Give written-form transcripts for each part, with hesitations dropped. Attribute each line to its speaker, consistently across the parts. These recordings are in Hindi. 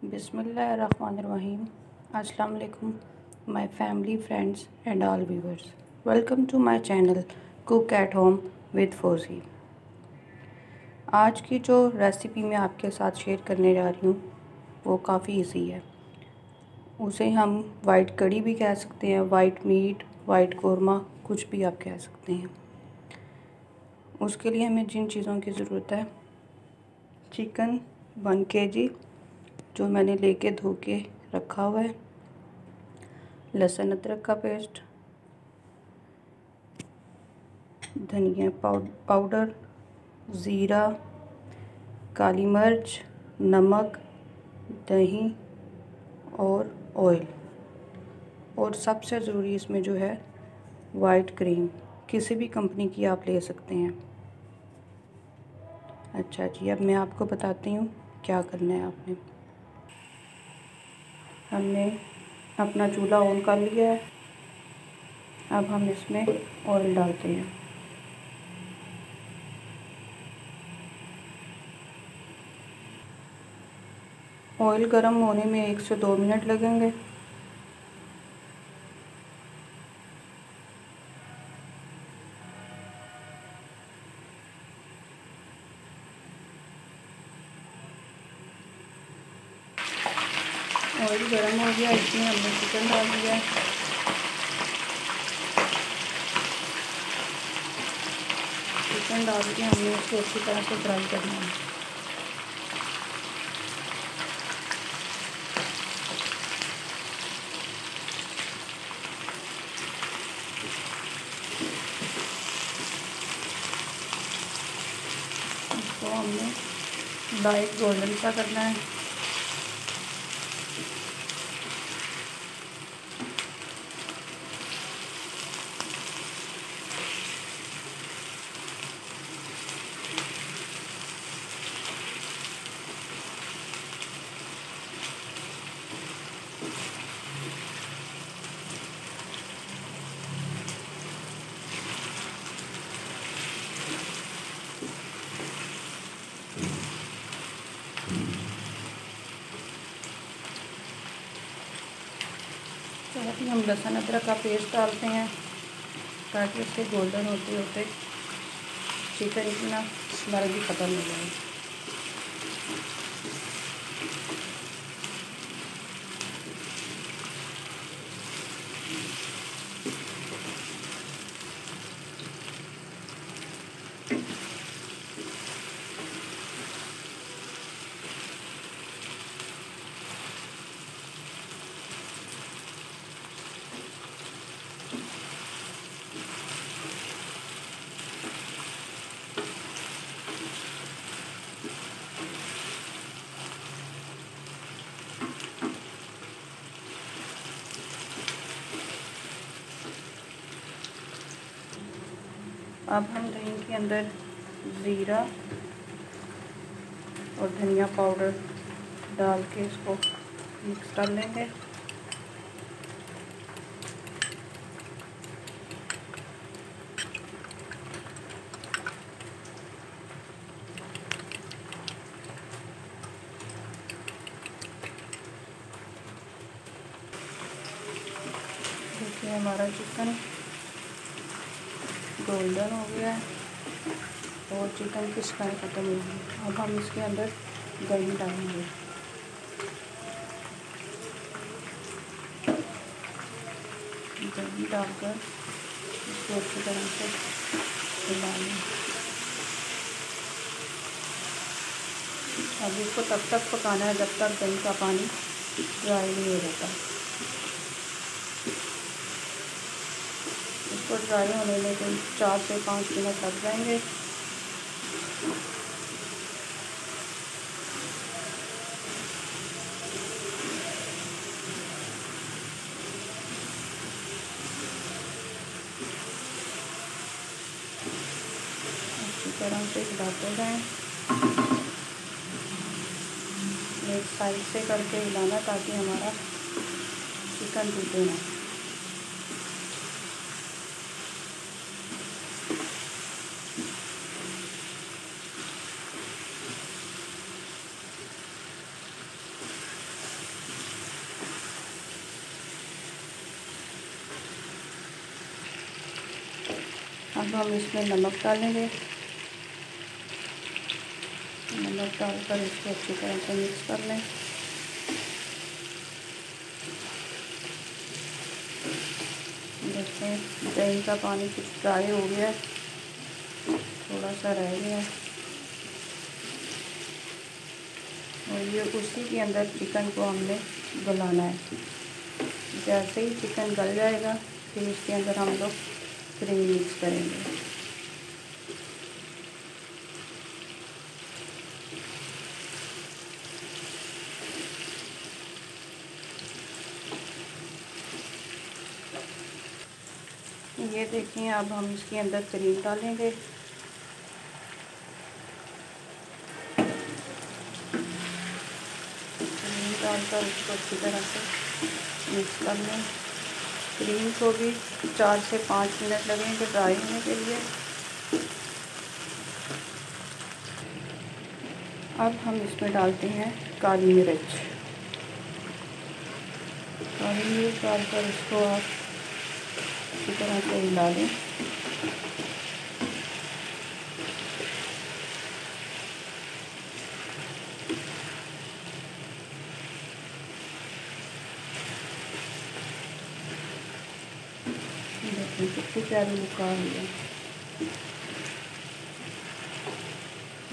Speaker 1: Bismillahirrahmanirrahim. Assalamu alaikum, my family, friends, and all viewers. Welcome to my channel Cook at Home with Fauzi. आज की जो रेसिपी मैं आपके साथ शेयर करने जा रही हूँ वो काफ़ी इजी है। उसे हम वाइट कड़ी भी कह सकते हैं, वाइट मीट, वाइट कोरमा, कुछ भी आप कह सकते हैं। उसके लिए हमें जिन चीज़ों की ज़रूरत है, चिकन 1 kg जो मैंने लेके धो के रखा हुआ है, लहसुन अदरक का पेस्ट, धनिया पाउडर, ज़ीरा, काली मिर्च, नमक, दही और ऑयल, और सबसे ज़रूरी इसमें जो है वाइट क्रीम, किसी भी कंपनी की आप ले सकते हैं। अच्छा जी, अब मैं आपको बताती हूँ क्या करना है। हमने अपना चूल्हा ऑन कर लिया है। अब हम इसमें ऑयल डालते हैं। ऑयल गर्म होने में 1 से 2 मिनट लगेंगे। ऑयल गर्म हो गया, इसमें हमने चिकन डाल दिया। चिकन डाल के हमने इसको अच्छी तरह से फ्राई करना है। इसको हमने लाइट गोल्डन सा करना है। तो अभी हम लहसुन अदरक का पेस्ट डालते हैं ताकि उसके गोल्डन होते होते चिकन की ना स्मेल भी ख़त्म हो जाए। अब हम दही के अंदर ज़ीरा और धनिया पाउडर डाल के इसको मिक्स कर लेंगे। देखिए हमारा चिकन गोल्डन हो गया है और चिकन की स्मेल ख़त्म हो गई। अब हम इसके अंदर दही डालेंगे। दही डालकर इसको अच्छी तरह से हिला लें। अब इसको तब तक पकाना है जब तक दही का पानी ड्राई नहीं हो जाता। इसको ड्राई होने में कोई 4 से 5 मिनट लग जाएंगे। अच्छी तरह से हिलाते जाएं। एक साइड से करके हिलाना ताकि हमारा चिकन टूटे ना। अब हम इसमें नमक डालेंगे। नमक डालकर इसको अच्छी तरह से मिक्स कर लें। देखें दही का पानी कुछ ड्राई हो गया, थोड़ा सा रह गया और ये उसी के अंदर चिकन को हमने गलाना है। जैसे ही चिकन गल जाएगा फिर इसके अंदर हम लोग क्रीम मिक्स करेंगे। ये देखिए अब हम इसके अंदर क्रीम डालेंगे। क्रीम डालकर उसको अच्छी तरह से मिक्स कर लें। क्रीम को भी 4 से 5 मिनट लगेंगे ड्राई होने के लिए। अब हम इसमें डालते हैं काली मिर्च। काली मिर्च डालकर इसको आप अच्छी तरह से हिला लें। देखिए कितनी प्यारी लुक आ रही है।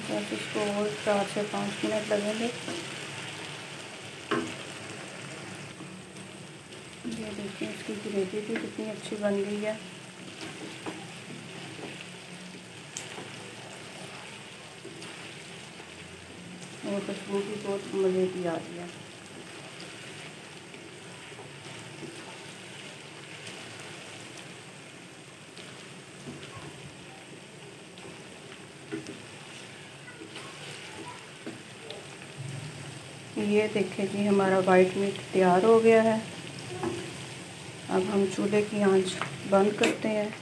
Speaker 1: बस इसको और 4 से 5 मिनट लगेंगे। ये देखिए इसकी ग्रेवी भी कितनी अच्छी बन गई है। और खुशबू भी बहुत मज़े की आ रही है। ये देखें जी हमारा वाइट मीट तैयार हो गया है। अब हम चूल्हे की आंच बंद करते हैं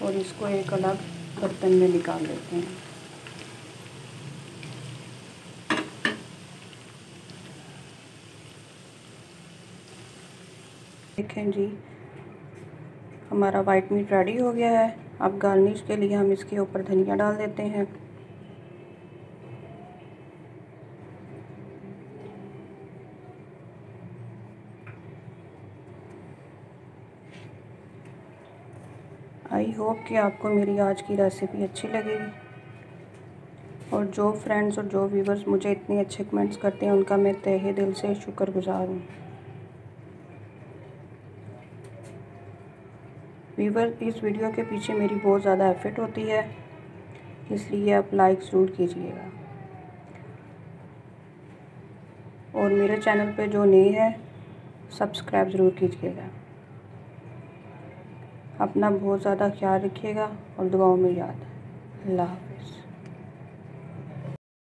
Speaker 1: और इसको एक अलग बर्तन में निकाल लेते हैं। देखें जी हमारा वाइट मीट रेडी हो गया है। अब गार्निश के लिए हम इसके ऊपर धनिया डाल देते हैं। आई होप कि आपको मेरी आज की रेसिपी अच्छी लगेगी और जो फ्रेंड्स और जो व्यूवर्स मुझे इतने अच्छे कमेंट्स करते हैं उनका मैं तहे दिल से शुक्रगुजार हूँ। व्यूवर इस वीडियो के पीछे मेरी बहुत ज़्यादा एफर्ट होती है, इसलिए आप लाइक ज़रूर कीजिएगा और मेरे चैनल पे जो नए हैं सब्सक्राइब ज़रूर कीजिएगा। अपना बहुत ज़्यादा ख्याल रखिएगा और दुआओं में याद। अल्लाह हाफ़िज़।